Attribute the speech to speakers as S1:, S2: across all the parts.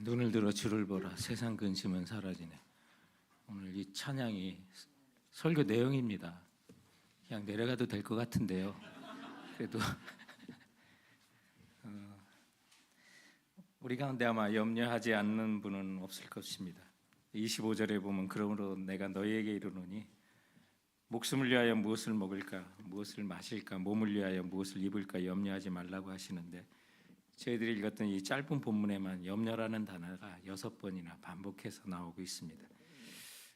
S1: 눈을 들어 주를 보라 세상 근심은 사라지네. 오늘 이 찬양이 설교 내용입니다. 그냥 내려가도 될 것 같은데요. 그래도 우리 가운데 아마 염려하지 않는 분은 없을 것입니다. 25절에 보면 그러므로 내가 너희에게 이르노니 목숨을 위하여 무엇을 먹을까 무엇을 마실까 몸을 위하여 무엇을 입을까 염려하지 말라고 하시는데, 저희들이 읽었던 이 짧은 본문에만 염려라는 단어가 6번이나 반복해서 나오고 있습니다.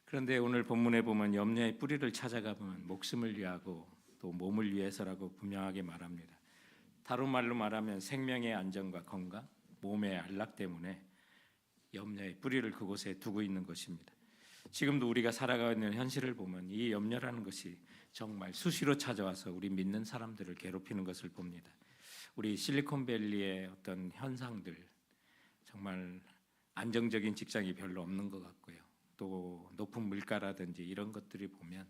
S1: 그런데 오늘 본문에 보면 염려의 뿌리를 찾아가 보면 목숨을 위하고 또 몸을 위해서라고 분명하게 말합니다. 다른 말로 말하면 생명의 안정과 건강, 몸의 안락 때문에 염려의 뿌리를 그곳에 두고 있는 것입니다. 지금도 우리가 살아가고 있는 현실을 보면 이 염려라는 것이 정말 수시로 찾아와서 우리 믿는 사람들을 괴롭히는 것을 봅니다. 우리 실리콘밸리의 어떤 현상들, 정말 안정적인 직장이 별로 없는 것 같고요. 또 높은 물가라든지 이런 것들이 보면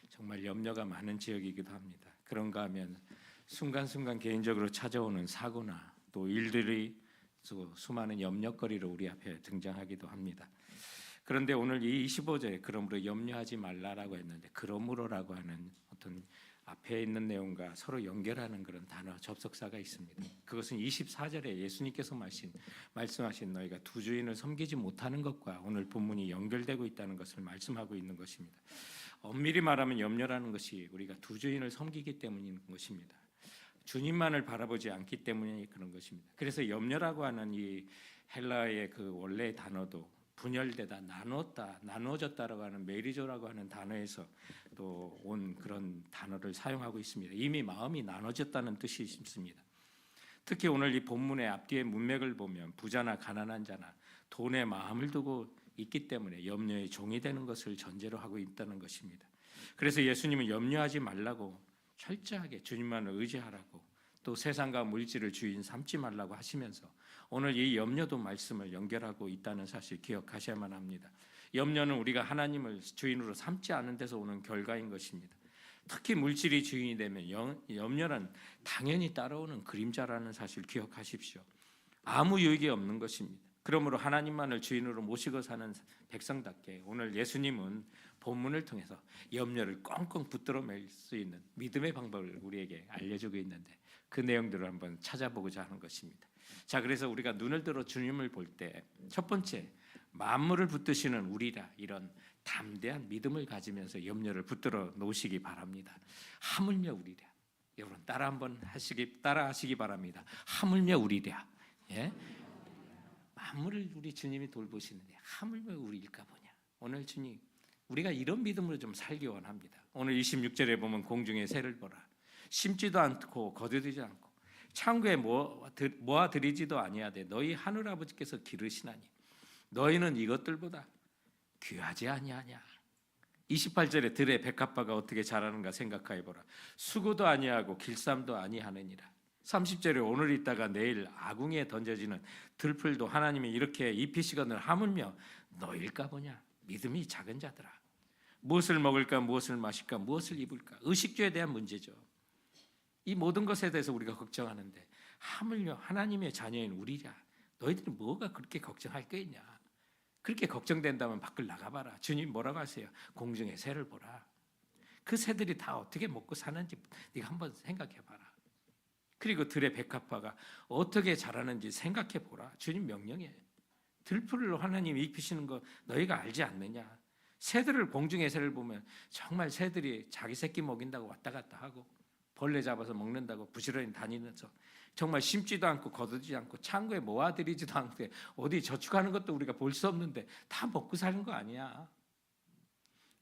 S1: 정말 염려가 많은 지역이기도 합니다. 그런가 하면 순간순간 개인적으로 찾아오는 사고나 또 일들이 수많은 염려거리로 우리 앞에 등장하기도 합니다. 그런데 오늘 이 25절에 그러므로 염려하지 말라라고 했는데, 그러므로라고 하는 어떤 앞에 있는 내용과 서로 연결하는 그런 단어 접속사가 있습니다. 그것은 24절에 예수님께서 말씀하신 너희가 두 주인을 섬기지 못하는 것과 오늘 본문이 연결되고 있다는 것을 말씀하고 있는 것입니다. 엄밀히 말하면 염려라는 것이 우리가 두 주인을 섬기기 때문인 것입니다. 주님만을 바라보지 않기 때문에 그런 것입니다. 그래서 염려라고 하는 이 헬라어의 그 원래의 단어도 분열되다, 나눴다, 나누어졌다라고 하는 메리조라고 하는 단어에서 또 온 그런 단어를 사용하고 있습니다. 이미 마음이 나눠졌다는 뜻이 있습니다. 특히 오늘 이 본문의 앞뒤의 문맥을 보면 부자나 가난한 자나 돈에 마음을 두고 있기 때문에 염려의 종이 되는 것을 전제로 하고 있다는 것입니다. 그래서 예수님은 염려하지 말라고 철저하게 주님만을 의지하라고, 또 세상과 물질을 주인 삼지 말라고 하시면서 오늘 이 염려도 말씀을 연결하고 있다는 사실 기억하셔야만 합니다. 염려는 우리가 하나님을 주인으로 삼지 않는 데서 오는 결과인 것입니다. 특히 물질이 주인이 되면 염려는 당연히 따라오는 그림자라는 사실 기억하십시오. 아무 유익이 없는 것입니다. 그러므로 하나님만을 주인으로 모시고 사는 백성답게 오늘 예수님은 본문을 통해서 염려를 꽁꽁 붙들어 맬 수 있는 믿음의 방법을 우리에게 알려주고 있는데, 그 내용들을 한번 찾아보고자 하는 것입니다. 자, 그래서 우리가 눈을 들어 주님을 볼 때 첫 번째, 만물을 붙드시는 우리라, 이런 담대한 믿음을 가지면서 염려를 붙들어 놓으시기 바랍니다. 하물며 우리라. 여러분 따라 하시기 바랍니다. 하물며 우리라. 예? 만물을 우리 주님이 돌보시는데 하물며 우리일까 보냐. 오늘 주님, 우리가 이런 믿음으로 좀 살기 원합니다. 오늘 26절에 보면 공중의 새를 보라. 심지도 않고 거두지도 않고 창고에 모아 들이지도 아니하되 너희 하늘 아버지께서 기르시나니 너희는 이것들보다 귀하지 아니하냐. 28절에 들의 백합화가 어떻게 자라는가 생각하여 보라. 수고도 아니하고 길쌈도 아니하느니라. 30절에 오늘 있다가 내일 아궁이에 던져지는 들풀도 하나님이 이렇게 입히시거늘 하물며 너일까 보냐. 믿음이 작은 자들아. 무엇을 먹을까 무엇을 마실까 무엇을 입을까, 의식주에 대한 문제죠. 이 모든 것에 대해서 우리가 걱정하는데 하물며 하나님의 자녀인 우리냐. 너희들이 뭐가 그렇게 걱정할 게 있냐. 그렇게 걱정된다면 밖을 나가봐라. 주님 뭐라고 하세요? 공중의 새를 보라. 그 새들이 다 어떻게 먹고 사는지 네가 한번 생각해봐라. 그리고 들의 백합화가 어떻게 자라는지 생각해보라. 주님 명령해. 들풀로 하나님이 입히시는 거 너희가 알지 않느냐. 새들을, 공중의 새를 보면 정말 새들이 자기 새끼 먹인다고 왔다 갔다 하고 벌레 잡아서 먹는다고 부지런히 다니면서 정말 심지도 않고 거두지 않고 창고에 모아들이지도 않고 어디 저축하는 것도 우리가 볼 수 없는데 다 먹고 사는 거 아니야.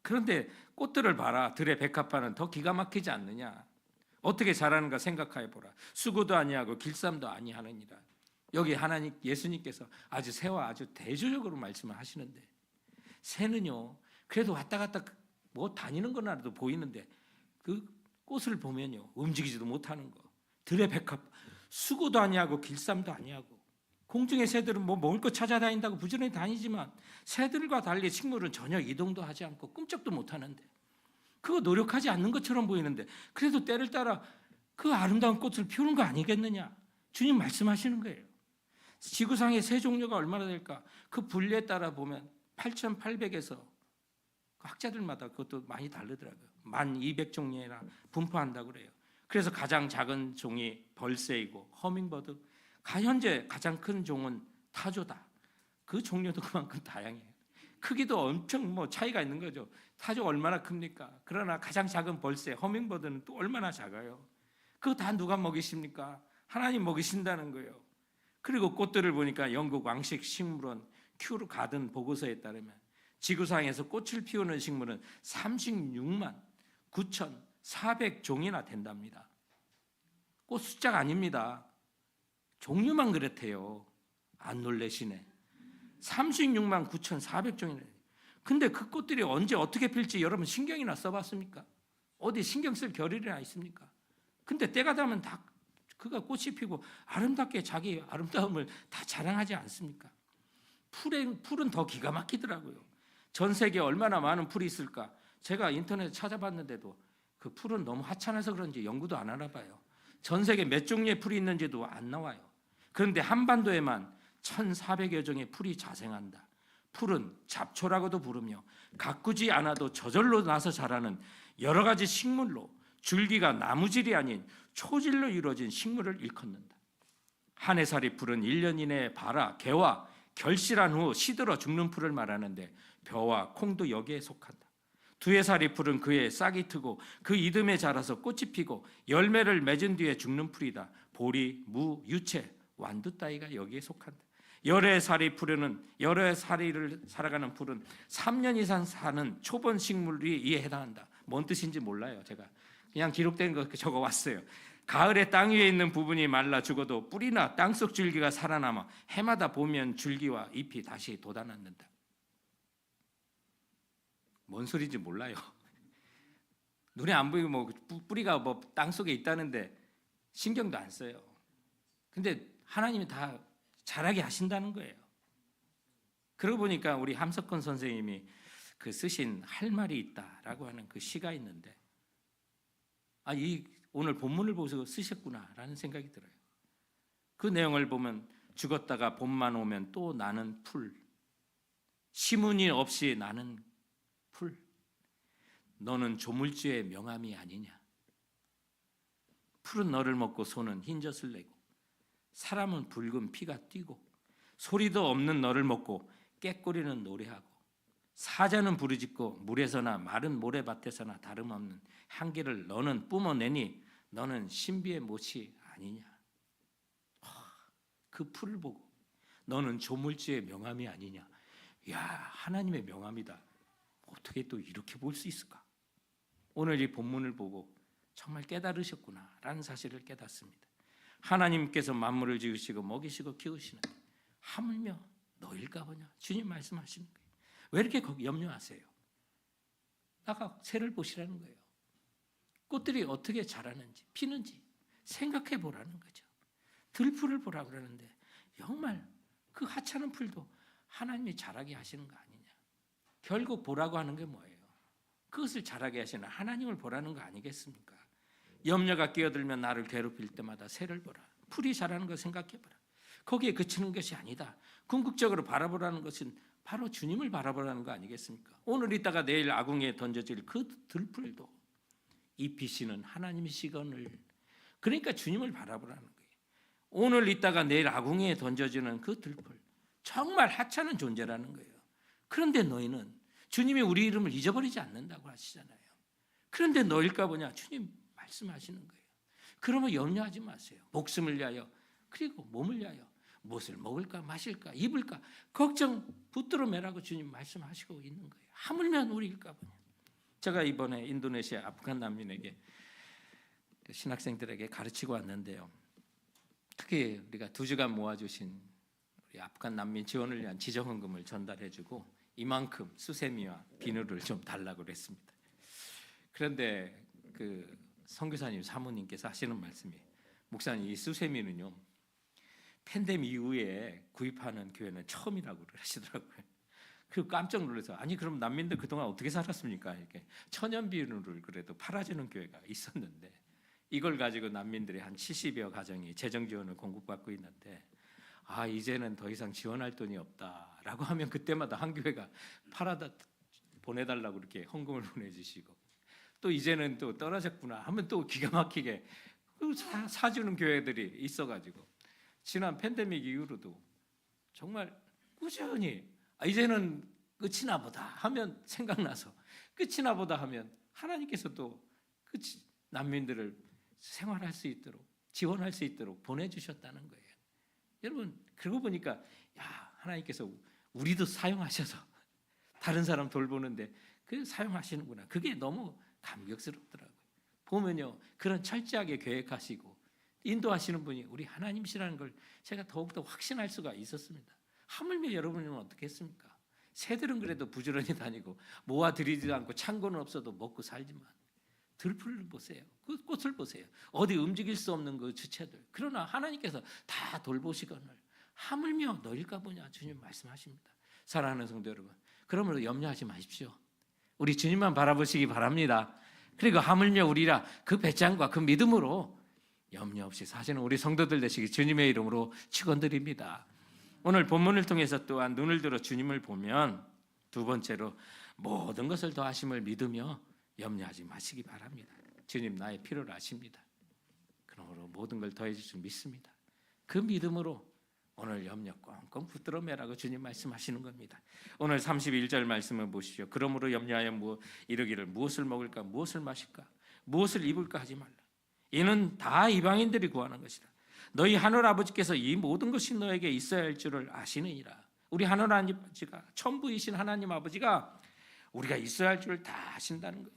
S1: 그런데 꽃들을 봐라. 들의 백합화는 더 기가 막히지 않느냐. 어떻게 자라는가 생각해 보라. 수고도 아니하고 길쌈도 아니하느니라. 여기 하나님 예수님께서 아주 새와 아주 대조적으로 말씀을 하시는데, 새는요 그래도 왔다 갔다 뭐 다니는 거라도 보이는데 그 꽃을 보면요 움직이지도 못하는 거. 들의 백합 수고도 아니하고 길쌈도 아니하고. 공중의 새들은 뭐 먹을 거 찾아다닌다고 부지런히 다니지만 새들과 달리 식물은 전혀 이동도 하지 않고 꿈쩍도 못하는데, 그거 노력하지 않는 것처럼 보이는데 그래도 때를 따라 그 아름다운 꽃을 피우는 거 아니겠느냐. 주님 말씀하시는 거예요. 지구상의 새 종류가 얼마나 될까? 그 분류에 따라 보면 8,800에서 학자들마다 그것도 많이 다르더라고요. 1,200종류나 분포한다고 그래요. 그래서 가장 작은 종이 벌새이고 허밍버드, 현재 가장 큰 종은 타조다. 그 종류도 그만큼 다양해요. 크기도 엄청 차이가 있는 거죠. 타조 얼마나 큽니까? 그러나 가장 작은 벌새, 허밍버드는 또 얼마나 작아요. 그거 다 누가 먹이십니까? 하나님 먹이신다는 거예요. 그리고 꽃들을 보니까 영국 왕식 식물원 큐르 가든 보고서에 따르면 지구상에서 꽃을 피우는 식물은 36만 9,400종이나 된답니다. 꽃 숫자가 아닙니다. 종류만 그렇대요. 안 놀래시네. 36만 9,400종이네. 근데 그 꽃들이 언제 어떻게 필지 여러분 신경이나 써봤습니까? 어디 신경 쓸 겨를이나 있습니까? 근데 때가 되면 다 그가 꽃이 피고 아름답게 자기 아름다움을 다 자랑하지 않습니까? 풀은 더 기가 막히더라고요. 전 세계에 얼마나 많은 풀이 있을까? 제가 인터넷에 찾아봤는데도 그 풀은 너무 하찮아서 그런지 연구도 안 하나 봐요. 전 세계 몇 종류의 풀이 있는지도 안 나와요. 그런데 한반도에만 1,400여 종의 풀이 자생한다. 풀은 잡초라고도 부르며 가꾸지 않아도 저절로 나서 자라는 여러 가지 식물로 줄기가 나무질이 아닌 초질로 이루어진 식물을 일컫는다. 한 해살이 풀은 1년 이내에 발아, 개와 결실한 후 시들어 죽는 풀을 말하는데 벼와 콩도 여기에 속한다. 2해살이 풀은 그의 싹이 트고 그 이듬해 자라서 꽃이 피고 열매를 맺은 뒤에 죽는 풀이다. 보리, 무, 유채, 완두 따위가 여기에 속한다. 여러 살이를 살아가는 풀은 3년 이상 사는 초본 식물이 이에 해당한다. 뭔 뜻인지 몰라요. 제가 그냥 기록된 거 적어 왔어요. 가을에 땅 위에 있는 부분이 말라 죽어도 뿌리나 땅속 줄기가 살아남아 해마다 보면 줄기와 잎이 다시 돋아났는다. 뭔 소리인지 몰라요. 눈에 안 보이고 뿌리가 땅속에 있다는데 신경도 안 써요. 근데 하나님이 다 자라게 하신다는 거예요. 그러고 보니까 우리 함석헌 선생님이 그 쓰신 할 말이 있다라고 하는 그 시가 있는데 오늘 본문을 보고 쓰셨구나라는 생각이 들어요. 그 내용을 보면 죽었다가 봄만 오면 또 나는 풀, 시문이 없이 나는 풀, 너는 조물주의 명함이 아니냐. 풀은 너를 먹고 소는 흰젖을 내고 사람은 붉은 피가 뛰고 소리도 없는 너를 먹고 깨꼬리는 노래하고 사자는 부르짖고 물에서나 마른 모래밭에서나 다름없는 향기를 너는 뿜어내니 너는 신비의 못이 아니냐. 그 풀을 보고 너는 조물주의 명함이 아니냐. 야, 하나님의 명함이다. 어떻게 또 이렇게 볼 수 있을까? 오늘 이 본문을 보고 정말 깨달으셨구나라는 사실을 깨닫습니다. 하나님께서 만물을 지으시고 먹이시고 키우시는데 하물며 너일까 보냐. 주님 말씀하시는 거예요. 왜 이렇게 염려하세요? 나가 새를 보시라는 거예요. 꽃들이 어떻게 자라는지 피는지 생각해 보라는 거죠. 들풀을 보라고 그러는데 정말 그 하찮은 풀도 하나님이 자라게 하시는 거 아니냐. 결국 보라고 하는 게 뭐예요? 그것을 자라게 하시는 하나님을 보라는 거 아니겠습니까? 염려가 끼어들면 나를 괴롭힐 때마다 새를 보라. 풀이 자라는 거 생각해 보라. 거기에 그치는 것이 아니다. 궁극적으로 바라보라는 것은 바로 주님을 바라보라는 거 아니겠습니까? 오늘 있다가 내일 아궁이에 던져질 그 들풀도 입히시는 하나님이시거늘. 그러니까 주님을 바라보라는 거예요. 오늘 있다가 내일 아궁이에 던져지는 그 들풀 정말 하찮은 존재라는 거예요. 그런데 너희는 주님이 우리 이름을 잊어버리지 않는다고 하시잖아요. 그런데 너일까 보냐. 주님 말씀하시는 거예요. 그러면 염려하지 마세요. 목숨을 위하여 그리고 몸을 위하여 무엇을 먹을까 마실까 입을까 걱정 붙들어 매라고 주님 말씀하시고 있는 거예요. 하물며 우리일까 보냐. 제가 이번에 인도네시아 아프간 난민에게 신학생들에게 가르치고 왔는데요. 특히 우리가 2주간 모아주신 우리 아프간 난민 지원을 위한 지정헌금을 전달해주고 이만큼 수세미와 비누를 좀 달라고 그랬습니다. 그런데 그 선교사님 사모님께서 하시는 말씀이 목사님 이 수세미는요 팬데믹 이후에 구입하는 교회는 처음이라고 하시더라고요. 그 깜짝 놀라서 아니 그럼 난민들 그동안 어떻게 살았습니까? 이렇게 천연 비누를 그래도 팔아주는 교회가 있었는데 이걸 가지고 난민들이 한 70여 가정이 재정 지원을 공급받고 있는데 이제는 더 이상 지원할 돈이 없다라고 하면 그때마다 한 교회가 팔아다 보내달라고 그렇게 헌금을 보내주시고, 또 이제는 또 떨어졌구나 하면 또 기가 막히게 사주는 교회들이 있어가지고, 지난 팬데믹 이후로도 정말 꾸준히 이제는 끝이나 보다 하면 생각나서, 끝이나 보다 하면 하나님께서 또 난민들을 생활할 수 있도록, 지원할 수 있도록 보내주셨다는 거예요. 여러분, 그러고 보니까 하나님께서 우리도 사용하셔서 다른 사람 돌보는데 사용하시는구나. 그게 너무 감격스럽더라고요. 보면요, 그런 철저하게 계획하시고 인도하시는 분이 우리 하나님이시라는 걸 제가 더욱더 확신할 수가 있었습니다. 하물며 여러분은 어떻게 했습니까? 새들은 그래도 부지런히 다니고 모아들이지도 않고 창고는 없어도 먹고 살지만, 들풀을 보세요. 그 꽃을 보세요. 어디 움직일 수 없는 그 주체들. 그러나 하나님께서 다 돌보시거늘 하물며 너일까 보냐 주님 말씀하십니다. 사랑하는 성도 여러분, 그러므로 염려하지 마십시오. 우리 주님만 바라보시기 바랍니다. 그리고 하물며 우리라 그 배짱과 그 믿음으로 염려 없이 사시는 우리 성도들 되시기 주님의 이름으로 축원드립니다. 오늘 본문을 통해서 또한 눈을 들어 주님을 보면, 두 번째로 모든 것을 더하심을 믿으며 염려하지 마시기 바랍니다. 주님 나의 필요를 아십니다. 그러므로 모든 걸 더해 주실 줄 믿습니다. 그 믿음으로 오늘 염려 꽁꽁 붙들어 매라고 주님 말씀하시는 겁니다. 오늘 31절 말씀을 보십시오. 그러므로 염려하여 이르기를 무엇을 먹을까, 무엇을 마실까, 무엇을 입을까 하지 말라. 이는 다 이방인들이 구하는 것이라. 너희 하늘 아버지께서 이 모든 것이 너에게 있어야 할 줄을 아시느니라. 우리 하늘 아버지가, 천부이신 하나님 아버지가 우리가 있어야 할 줄을 다 아신다는 거예요.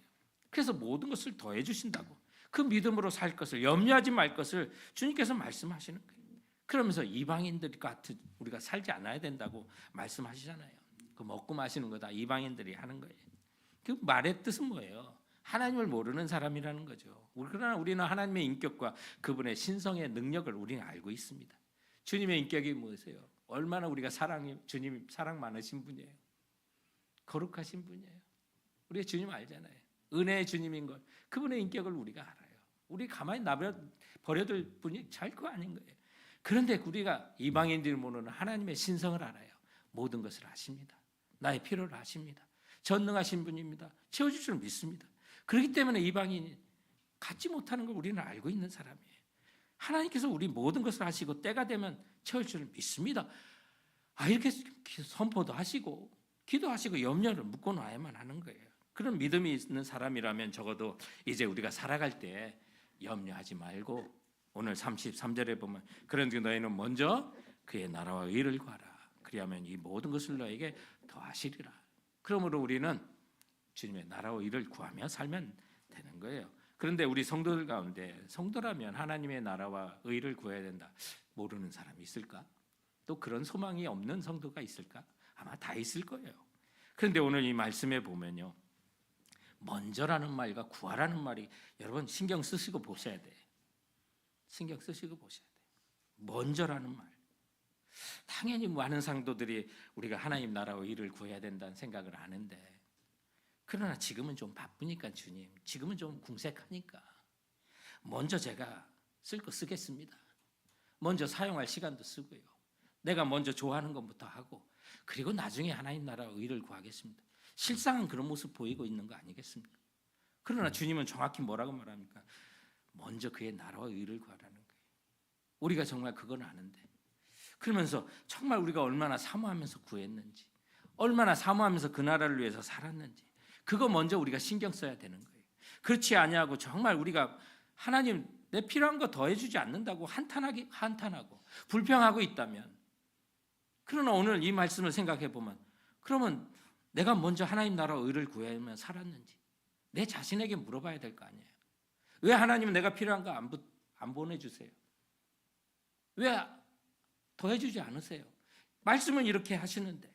S1: 그래서 모든 것을 더해 주신다고, 그 믿음으로 살 것을, 염려하지 말 것을 주님께서 말씀하시는 거예요. 그러면서 이방인들 같은 우리가 살지 않아야 된다고 말씀하시잖아요. 그 먹고 마시는 거 다 이방인들이 하는 거예요. 그 말의 뜻은 뭐예요? 하나님을 모르는 사람이라는 거죠. 그러나 우리는 하나님의 인격과 그분의 신성의 능력을 우리는 알고 있습니다. 주님의 인격이 무엇이에요? 얼마나 우리가 주님 사랑 많으신 분이에요. 거룩하신 분이에요. 우리가 주님 알잖아요. 은혜의 주님인 걸, 그분의 인격을 우리가 알아요. 우리 가만히 버려둘 분이 절거 아닌 거예요. 그런데 우리가 이방인들이 모르는 하나님의 신성을 알아요. 모든 것을 아십니다. 나의 필요를 아십니다. 전능하신 분입니다. 채워줄 줄 믿습니다. 그렇기 때문에 이방인이 갖지 못하는 걸 우리는 알고 있는 사람이에요. 하나님께서 우리 모든 것을 하시고 때가 되면 채울 줄 믿습니다. 이렇게 선포도 하시고 기도하시고 염려를 묶어놔야만 하는 거예요. 그런 믿음이 있는 사람이라면 적어도 이제 우리가 살아갈 때 염려하지 말고, 오늘 33절에 보면 그런즉 너희는 먼저 그의 나라와 의를 구하라. 그리하면 이 모든 것을 너에게 더하시리라. 그러므로 우리는 주님의 나라와 의를 구하며 살면 되는 거예요. 그런데 우리 성도들 가운데 성도라면 하나님의 나라와 의를 구해야 된다, 모르는 사람이 있을까? 또 그런 소망이 없는 성도가 있을까? 아마 다 있을 거예요. 그런데 오늘 이 말씀에 보면요, 먼저라는 말과 구하라는 말이 여러분 신경 쓰시고 보셔야 돼. 신경 쓰시고 보셔야 돼. 먼저라는 말. 당연히 많은 성도들이 우리가 하나님 나라와 의를 구해야 된다는 생각을 하는데, 그러나 지금은 좀 바쁘니까 주님, 지금은 좀 궁색하니까 먼저 제가 쓸 거 쓰겠습니다. 먼저 사용할 시간도 쓰고요. 내가 먼저 좋아하는 것부터 하고, 그리고 나중에 하나님 나라와 의를 구하겠습니다. 실상은 그런 모습 보이고 있는 거 아니겠습니까? 그러나 주님은 정확히 뭐라고 말합니까? 먼저 그의 나라와 의를 구하라는 거예요. 우리가 정말 그건 아는데, 그러면서 정말 우리가 얼마나 사모하면서 구했는지, 얼마나 사모하면서 그 나라를 위해서 살았는지, 그거 먼저 우리가 신경 써야 되는 거예요. 그렇지 아니하고 정말 우리가 하나님 내 필요한 거 더해주지 않는다고 한탄하고 불평하고 있다면, 그러나 오늘 이 말씀을 생각해 보면, 그러면 내가 먼저 하나님 나라와 의를 구하며 살았는지 내 자신에게 물어봐야 될 거 아니에요. 왜 하나님은 내가 필요한 거 안 보내주세요? 왜 더해주지 않으세요? 말씀은 이렇게 하시는데.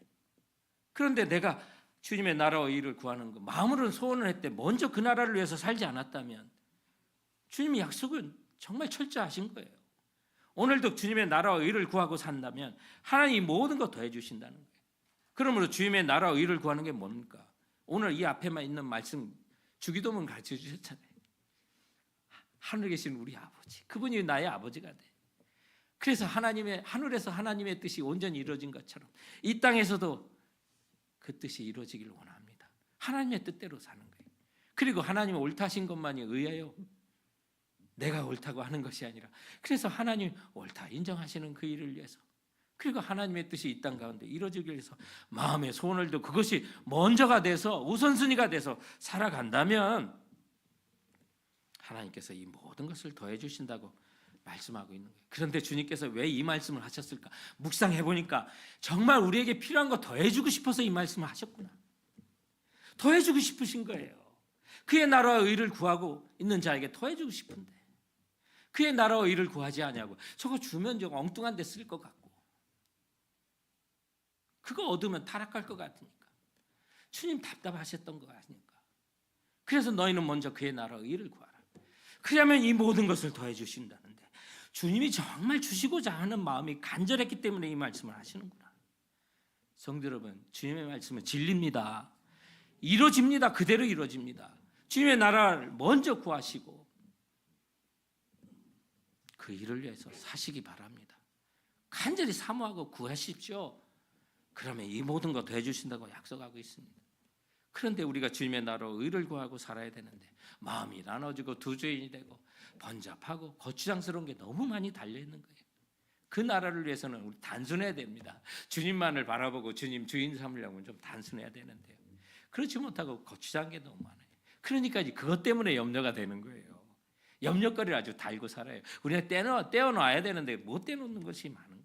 S1: 그런데 내가 주님의 나라와 의를 구하는 거 마음으로는 소원을 했대, 먼저 그 나라를 위해서 살지 않았다면 주님의 약속은 정말 철저하신 거예요. 오늘도 주님의 나라와 의를 구하고 산다면 하나님이 모든 거 더해 주신다는 거예요. 그러므로 주님의 나라와 의를 구하는 게 뭡니까? 오늘 이 앞에만 있는 말씀 주기도문 가르쳐 주셨잖아요. 하늘에 계신 우리 아버지, 그분이 나의 아버지가 돼. 그래서 하늘에서 하나님의 뜻이 온전히 이루어진 것처럼 이 땅에서도 그 뜻이 이루어지길 원합니다. 하나님의 뜻대로 사는 거예요. 그리고 하나님은 옳다신 것만이 의예요. 내가 옳다고 하는 것이 아니라, 그래서 하나님 옳다 인정하시는 그 일을 위해서, 그리고 하나님의 뜻이 이 땅 가운데 이루어지기 위해서 마음의 소원을 도 그것이 먼저가 돼서 우선순위가 돼서 살아간다면 하나님께서 이 모든 것을 더해 주신다고 말씀하고 있는 거예요. 그런데 주님께서 왜 이 말씀을 하셨을까? 묵상해 보니까 정말 우리에게 필요한 거 더해 주고 싶어서 이 말씀을 하셨구나. 더해 주고 싶으신 거예요. 그의 나라와 의를 구하고 있는 자에게 더해 주고 싶은데, 그의 나라와 의를 구하지 않냐고. 저거 주면 좀 엉뚱한 데 쓸 것 같고, 그거 얻으면 타락할 것 같으니까, 주님 답답하셨던 것 같으니까, 그래서 너희는 먼저 그의 나라와 의를 구하라. 그러면 이 모든 것을 더해 주신다는데, 주님이 정말 주시고자 하는 마음이 간절했기 때문에 이 말씀을 하시는구나. 성도 여러분, 주님의 말씀은 진리입니다. 이루어집니다. 그대로 이루어집니다. 주님의 나라를 먼저 구하시고 그 일을 위해서 사시기 바랍니다. 간절히 사모하고 구하십시오. 그러면 이 모든 거 더해 주신다고 약속하고 있습니다. 그런데 우리가 주님의 나라로 의를 구하고 살아야 되는데 마음이 나눠지고 두 주인이 되고 번잡하고 거추장스러운 게 너무 많이 달려있는 거예요. 그 나라를 위해서는 우리 단순해야 됩니다. 주님만을 바라보고 주님 주인 삼으려면 좀 단순해야 되는데요, 그렇지 못하고 거추장한 게 너무 많아요. 그러니까 그것 때문에 염려가 되는 거예요. 염려거리를 아주 달고 살아요. 우리가 떼어놔야 되는데 못 떼어놓는 것이 많은 거예요.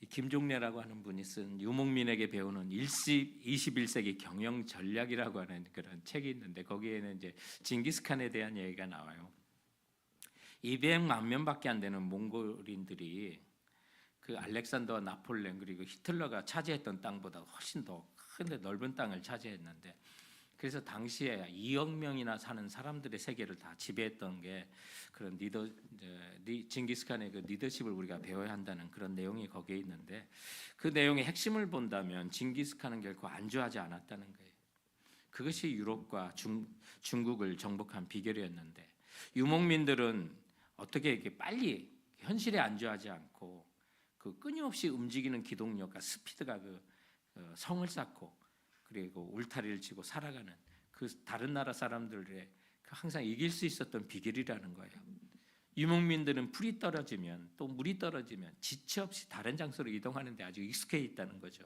S1: 김종래라고 하는 분이 쓴 유목민에게 배우는 21세기 경영 전략이라고 하는 그런 책이 있는데, 거기에는 이제 징기스칸에 대한 얘기가 나와요. 200만 명밖에 안 되는 몽골인들이 그 알렉산더와 나폴레옹 그리고 히틀러가 차지했던 땅보다 훨씬 더 큰 넓은 땅을 차지했는데, 그래서 당시에 2억 명이나 사는 사람들의 세계를 다 지배했던 게 그런 징기스칸의 그 리더십을 우리가 배워야 한다는 그런 내용이 거기에 있는데, 그 내용의 핵심을 본다면 징기스칸은 결코 안주하지 않았다는 거예요. 그것이 유럽과 중국을 정복한 비결이었는데, 유목민들은 어떻게 이렇게 빨리 현실에 안주하지 않고 그 끊임없이 움직이는 기동력과 스피드가 성을 쌓고 그리고 울타리를 치고 살아가는 그 다른 나라 사람들의 항상 이길 수 있었던 비결이라는 거예요. 유목민들은 풀이 떨어지면 또 물이 떨어지면 지체 없이 다른 장소로 이동하는 데 아주 익숙해 있다는 거죠.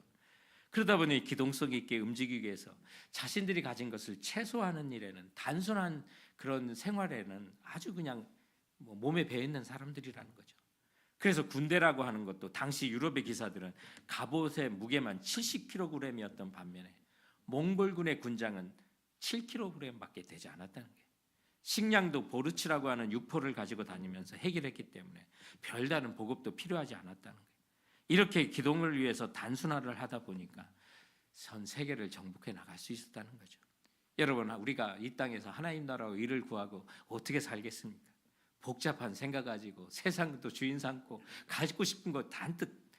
S1: 그러다 보니 기동성 있게 움직이기 위해서 자신들이 가진 것을 최소화하는 일에는, 단순한 그런 생활에는 아주 그냥 몸에 배어 있는 사람들이라는 거죠. 그래서 군대라고 하는 것도 당시 유럽의 기사들은 갑옷의 무게만 70kg이었던 반면에 몽골군의 군장은 7kg밖에 되지 않았다는 거예요. 식량도 보르치라고 하는 육포를 가지고 다니면서 해결했기 때문에 별다른 보급도 필요하지 않았다는 거예요. 이렇게 기동을 위해서 단순화를 하다 보니까 전 세계를 정복해 나갈 수 있었다는 거죠. 여러분, 우리가 이 땅에서 하나님 나라와 의를 구하고 어떻게 살겠습니까? 복잡한 생각 가지고 세상도 주인 삼고 가지고 싶은 거 잔뜩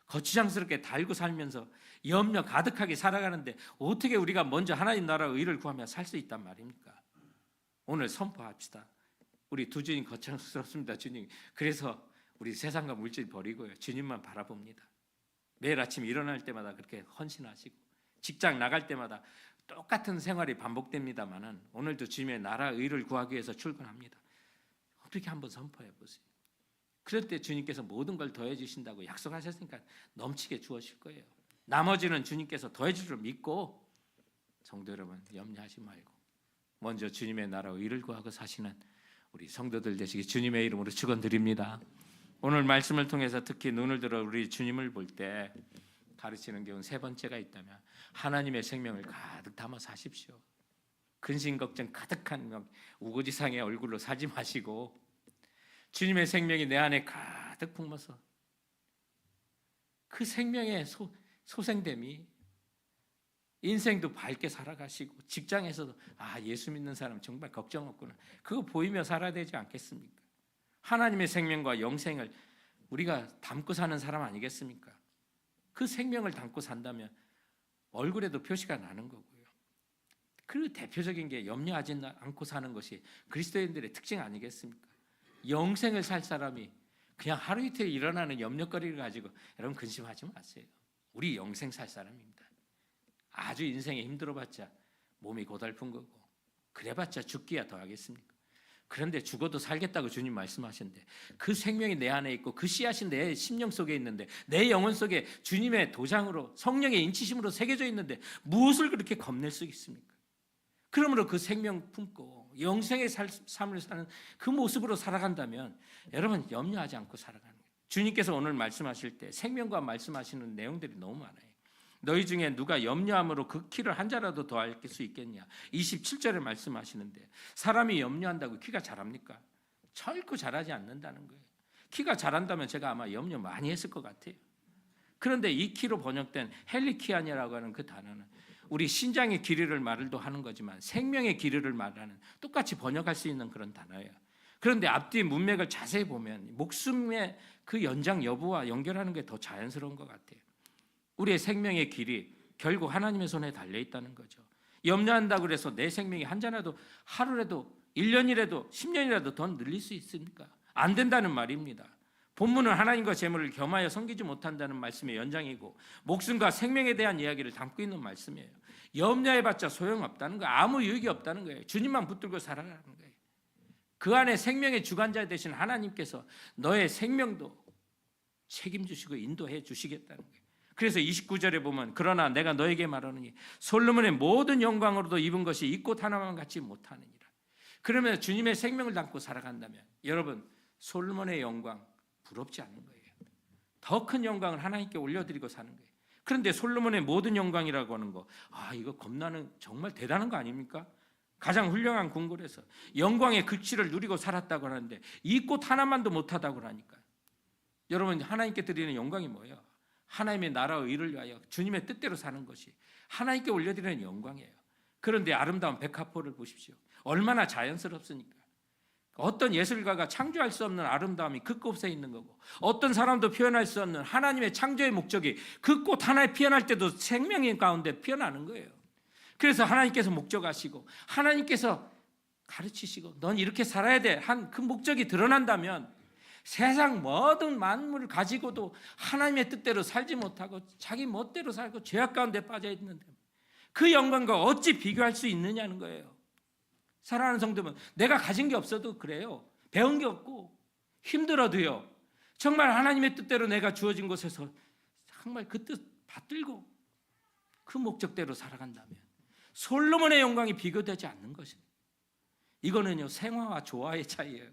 S1: 거추장스럽게 달고 살면서 염려 가득하게 살아가는데 어떻게 우리가 먼저 하나님 나라와 의를 구하며 살 수 있단 말입니까? 오늘 선포합시다. 우리 두 주인 거창스럽습니다, 주님. 그래서 우리 세상과 물질 버리고요, 주님만 바라봅니다. 매일 아침 일어날 때마다 그렇게 헌신하시고 직장 나갈 때마다 똑같은 생활이 반복됩니다만은 오늘도 주님의 나라 의를 구하기 위해서 출근합니다. 그렇게 한번 선포해 보세요. 그럴 때 주님께서 모든 걸 더해 주신다고 약속하셨으니까 넘치게 주어질 거예요. 나머지는 주님께서 더해 줄 줄 믿고, 성도 여러분 염려하지 말고 먼저 주님의 나라 의를 구하고 사시는 우리 성도들 되시기 주님의 이름으로 축원드립니다. 오늘 말씀을 통해서 특히 눈을 들어 우리 주님을 볼 때 가르치는 교훈 세 번째가 있다면, 하나님의 생명을 가득 담아 사십시오. 근심 걱정 가득한 우거지상의 얼굴로 살지 마시고 주님의 생명이 내 안에 가득 품어서 그 생명의 소생됨이 인생도 밝게 살아가시고 직장에서도 예수 믿는 사람 정말 걱정 없구나, 그거 보이며 살아야 되지 않겠습니까? 하나님의 생명과 영생을 우리가 담고 사는 사람 아니겠습니까? 그 생명을 담고 산다면 얼굴에도 표시가 나는 거고요. 그 대표적인 게 염려하지 않고 사는 것이 그리스도인들의 특징 아니겠습니까? 영생을 살 사람이 그냥 하루 이틀 일어나는 염려거리를 가지고 여러분 근심하지 마세요. 우리 영생 살 사람입니다. 아주 인생에 힘들어봤자 몸이 고달픈 거고 그래봤자 죽기야 더 하겠습니까? 그런데 죽어도 살겠다고 주님 말씀하셨는데 그 생명이 내 안에 있고 그 씨앗이 내 심령 속에 있는데 내 영혼 속에 주님의 도장으로 성령의 인치심으로 새겨져 있는데 무엇을 그렇게 겁낼 수 있습니까? 그러므로 그 생명 품고 영생의 삶을 사는 그 모습으로 살아간다면 여러분 염려하지 않고 살아가는 거예요. 주님께서 오늘 말씀하실 때 생명과 말씀하시는 내용들이 너무 많아요. 너희 중에 누가 염려함으로 그 키를 한 자라도 더 알 수 있겠냐. 27절에 말씀하시는데 사람이 염려한다고 키가 자랍니까? 결코 자라지 않는다는 거예요. 키가 자란다면 제가 아마 염려 많이 했을 것 같아요. 그런데 이 키로 번역된 헬리키아니라고 하는 그 단어는 우리 신장의 길이를 말도 하는 거지만 생명의 길이를 말하는 똑같이 번역할 수 있는 그런 단어예요. 그런데 앞뒤 문맥을 자세히 보면 목숨의 그 연장 여부와 연결하는 게 더 자연스러운 것 같아요. 우리의 생명의 길이 결국 하나님의 손에 달려 있다는 거죠. 염려한다고 그래서 내 생명이 한 잔이라도 하루라도 1년이라도 10년이라도 더 늘릴 수 있습니까? 안 된다는 말입니다. 본문은 하나님과 재물을 겸하여 섬기지 못한다는 말씀의 연장이고 목숨과 생명에 대한 이야기를 담고 있는 말씀이에요. 염려해봤자 소용없다는 거예요. 아무 유익이 없다는 거예요. 주님만 붙들고 살아가는 거예요. 그 안에 생명의 주관자 되신 하나님께서 너의 생명도 책임지시고 인도해 주시겠다는 거예요. 그래서 29절에 보면 그러나 내가 너에게 말하노니 솔로몬의 모든 영광으로도 입은 것이 이 꽃 하나만 같지 못하느니라. 그러면 주님의 생명을 담고 살아간다면 여러분 솔로몬의 영광 부럽지 않는 거예요. 더 큰 영광을 하나님께 올려드리고 사는 거예요. 그런데 솔로몬의 모든 영광이라고 하는 거, 이거 겁나는 정말 대단한 거 아닙니까? 가장 훌륭한 궁궐에서 영광의 극치를 누리고 살았다고 하는데 이 꽃 하나만도 못하다고 하니까 여러분 하나님께 드리는 영광이 뭐예요? 하나님의 나라의 의를 위하여 주님의 뜻대로 사는 것이 하나님께 올려드리는 영광이에요. 그런데 아름다운 백합호를 보십시오. 얼마나 자연스럽습니까? 어떤 예술가가 창조할 수 없는 아름다움이 그 꽃에 있는 거고 어떤 사람도 표현할 수 없는 하나님의 창조의 목적이 그 꽃 하나에 피어날 때도 생명의 가운데 피어나는 거예요. 그래서 하나님께서 목적하시고 하나님께서 가르치시고 넌 이렇게 살아야 돼 한 그 목적이 드러난다면 세상 모든 만물을 가지고도 하나님의 뜻대로 살지 못하고 자기 멋대로 살고 죄악 가운데 빠져 있는데 그 영광과 어찌 비교할 수 있느냐는 거예요. 사랑하는 성도분, 내가 가진 게 없어도 그래요. 배운 게 없고 힘들어도요. 정말 하나님의 뜻대로 내가 주어진 곳에서 정말 그 뜻 받들고 그 목적대로 살아간다면 솔로몬의 영광이 비교되지 않는 것입니다. 이거는요 생화와 조화의 차이예요.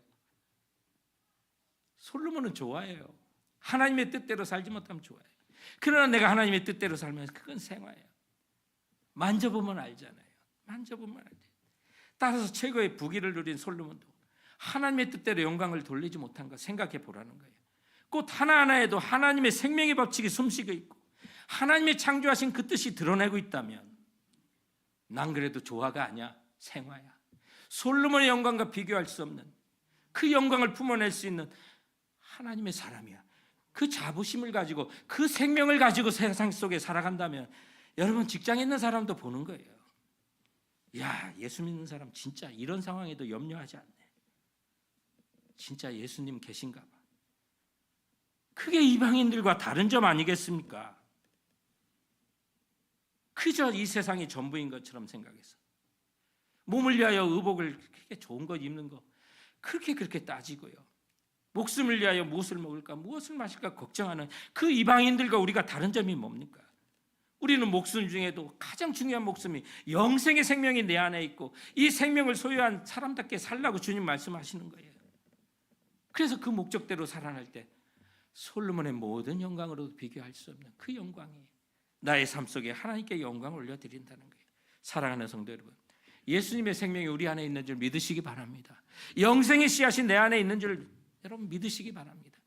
S1: 솔로몬은 좋아해요. 하나님의 뜻대로 살지 못하면 좋아해요. 그러나 내가 하나님의 뜻대로 살면 그건 생화예요. 만져보면 알잖아요. 만져보면 알죠. 따라서 최고의 부귀를 누린 솔로몬도 하나님의 뜻대로 영광을 돌리지 못한 거 생각해 보라는 거예요. 꽃 하나하나에도 하나님의 생명의 법칙이 숨쉬고 있고 하나님의 창조하신 그 뜻이 드러내고 있다면 난 그래도 조화가 아니야. 생화야. 솔로몬의 영광과 비교할 수 없는 그 영광을 품어낼 수 있는 하나님의 사람이야. 그 자부심을 가지고 그 생명을 가지고 세상 속에 살아간다면 여러분 직장에 있는 사람도 보는 거예요. 야, 예수 믿는 사람 진짜 이런 상황에도 염려하지 않네. 진짜 예수님 계신가 봐. 그게 이방인들과 다른 점 아니겠습니까? 그저 이 세상이 전부인 것처럼 생각해서 몸을 위하여 의복을 그렇게 좋은 것 입는 거 그렇게 따지고요. 목숨을 위하여 무엇을 먹을까 무엇을 마실까 걱정하는 그 이방인들과 우리가 다른 점이 뭡니까? 우리는 목숨 중에도 가장 중요한 목숨이 영생의 생명이 내 안에 있고 이 생명을 소유한 사람답게 살라고 주님 말씀하시는 거예요. 그래서 그 목적대로 살아날 때 솔로몬의 모든 영광으로도 비교할 수 없는 그 영광이 나의 삶 속에 하나님께 영광을 올려드린다는 거예요. 사랑하는 성도 여러분, 예수님의 생명이 우리 안에 있는 줄 믿으시기 바랍니다. 영생의 씨앗이 내 안에 있는 줄 여러분 믿으시기 바랍니다.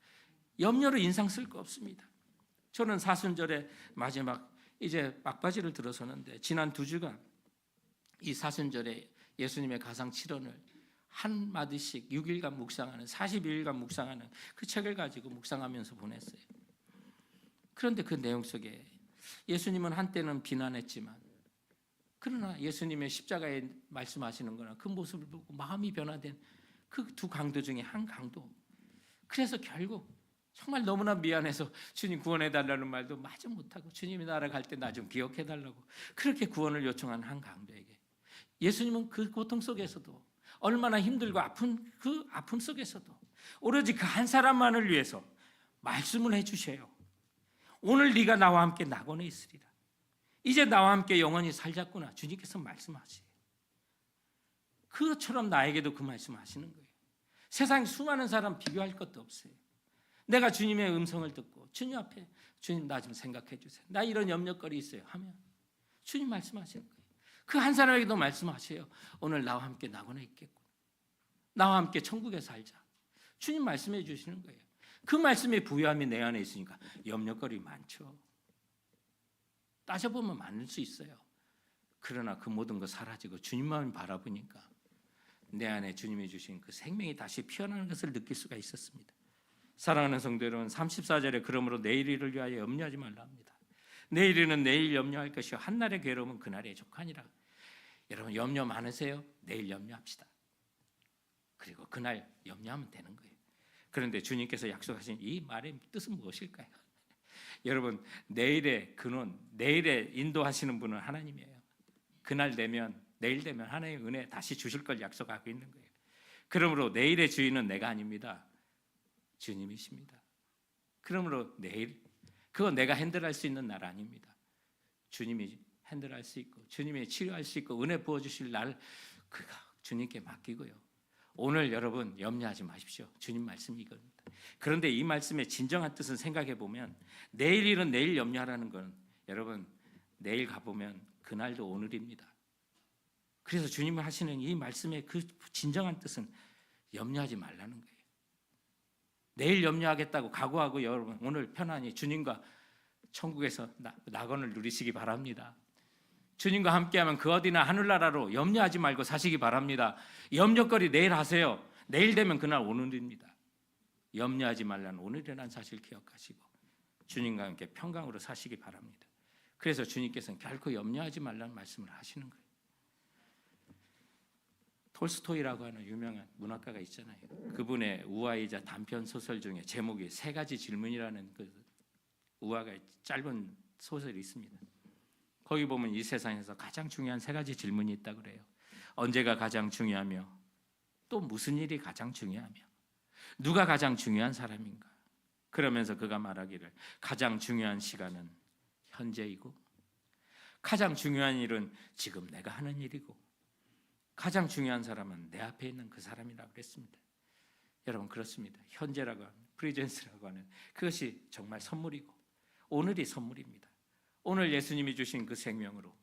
S1: 염려로 인상 쓸 거 없습니다. 저는 사순절의 마지막 이제 막바지를 들어서는데 지난 2주간 이 사순절에 예수님의 가상 7원을 한 마디씩 6일간 묵상하는 42일간 묵상하는 그 책을 가지고 묵상하면서 보냈어요. 그런데 그 내용 속에 예수님은 한때는 비난했지만 그러나 예수님의 십자가에 말씀하시는 거나 그 모습을 보고 마음이 변화된 그 두 강도 중에 한 강도. 그래서 결국 정말 너무나 미안해서 주님 구원해 달라는 말도 마저 못하고 주님이 날아갈 때 나 좀 기억해 달라고 그렇게 구원을 요청한 한 강도에게 예수님은 그 고통 속에서도 얼마나 힘들고 아픈 그 아픔 속에서도 오로지 그 한 사람만을 위해서 말씀을 해주셔요. 오늘 네가 나와 함께 낙원에 있으리라. 이제 나와 함께 영원히 살자꾸나 주님께서 말씀하세요. 그것처럼 나에게도 그 말씀하시는 거예요. 세상 수많은 사람 비교할 것도 없어요. 내가 주님의 음성을 듣고 주님 앞에 주님 나 좀 생각해 주세요. 나 이런 염려거리 있어요 하면 주님 말씀하시는 거예요. 그 한 사람에게도 말씀하세요. 오늘 나와 함께 낙원에 있겠구나. 나와 함께 천국에 살자. 주님 말씀해 주시는 거예요. 그 말씀의 부유함이 내 안에 있으니까 염려거리 많죠. 따져보면 많을 수 있어요. 그러나 그 모든 거 사라지고 주님만 바라보니까 내 안에 주님이 주신 그 생명이 다시 피어나는 것을 느낄 수가 있었습니다. 사랑하는 성도 여러분, 34절에 그러므로 내일 일을 위하여 염려하지 말라 합니다. 내일은 내일 염려할 것이요 한날의 괴로움은 그날의 족하니라. 여러분 염려 많으세요? 내일 염려합시다. 그리고 그날 염려하면 되는 거예요. 그런데 주님께서 약속하신 이 말의 뜻은 무엇일까요? 여러분 내일의 근원, 내일의 인도하시는 분은 하나님이에요. 그날 되면 내일 되면 하나님의 은혜 다시 주실 걸 약속하고 있는 거예요. 그러므로 내일의 주인은 내가 아닙니다. 주님이십니다. 그러므로 내일 그거 내가 핸들할 수 있는 날 아닙니다. 주님이 핸들할 수 있고 주님이 치료할 수 있고 은혜 부어주실 날 그가 주님께 맡기고요. 오늘 여러분 염려하지 마십시오. 주님 말씀이 이겁니다. 그런데 이 말씀의 진정한 뜻은 생각해 보면 내일 일은 내일 염려하라는 건 여러분 내일 가보면 그날도 오늘입니다. 그래서 주님이 하시는 이 말씀의 그 진정한 뜻은 염려하지 말라는 거예요. 내일 염려하겠다고 각오하고 여러분 오늘 편안히 주님과 천국에서 낙원을 누리시기 바랍니다. 주님과 함께하면 그 어디나 하늘나라로 염려하지 말고 사시기 바랍니다. 염려거리 내일 하세요. 내일 되면 그날 오늘입니다. 염려하지 말라는 오늘이라는 사실 기억하시고 주님과 함께 평강으로 사시기 바랍니다. 그래서 주님께서는 결코 염려하지 말라는 말씀을 하시는 거예요. 톨스토이라고 하는 유명한 문학가가 있잖아요. 그분의 우화이자 단편 소설 중에 제목이 세 가지 질문이라는 그 우화가 짧은 소설이 있습니다. 거기 보면 이 세상에서 가장 중요한 세 가지 질문이 있다고 그래요. 언제가 가장 중요하며 또 무슨 일이 가장 중요하며 누가 가장 중요한 사람인가. 그러면서 그가 말하기를 가장 중요한 시간은 현재이고 가장 중요한 일은 지금 내가 하는 일이고 가장 중요한 사람은 내 앞에 있는 그 사람이라고 그랬습니다. 여러분 그렇습니다. 현재라고 하는 프리젠스라고 하는 그것이 정말 선물이고 오늘이 선물입니다. 오늘 예수님이 주신 그 생명으로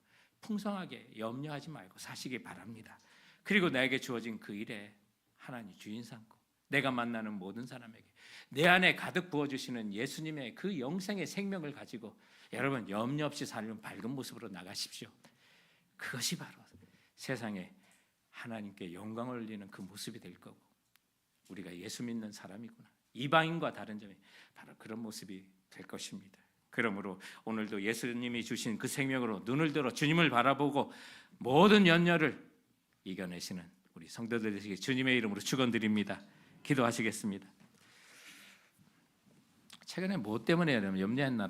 S1: 풍성하게 염려하지 말고 사시기 바랍니다. 그리고 나에게 주어진 그 일에 하나님 주인 삼고 내가 만나는 모든 사람에게 내 안에 가득 부어주시는 예수님의 그 영생의 생명을 가지고 여러분 염려 없이 사는 밝은 모습으로 나가십시오. 그것이 바로 세상에 하나님께 영광을 올리는 그 모습이 될 거고 우리가 예수 믿는 사람이구나. 이방인과 다른 점이 바로 그런 모습이 될 것입니다. 그러므로 오늘도 예수님이 주신 그 생명으로 눈을 들어 주님을 바라보고 모든 염려를 이겨내시는 우리 성도들 되시기 주님의 이름으로 축원드립니다. 기도하시겠습니다. 최근에 뭐 때문에 염려했나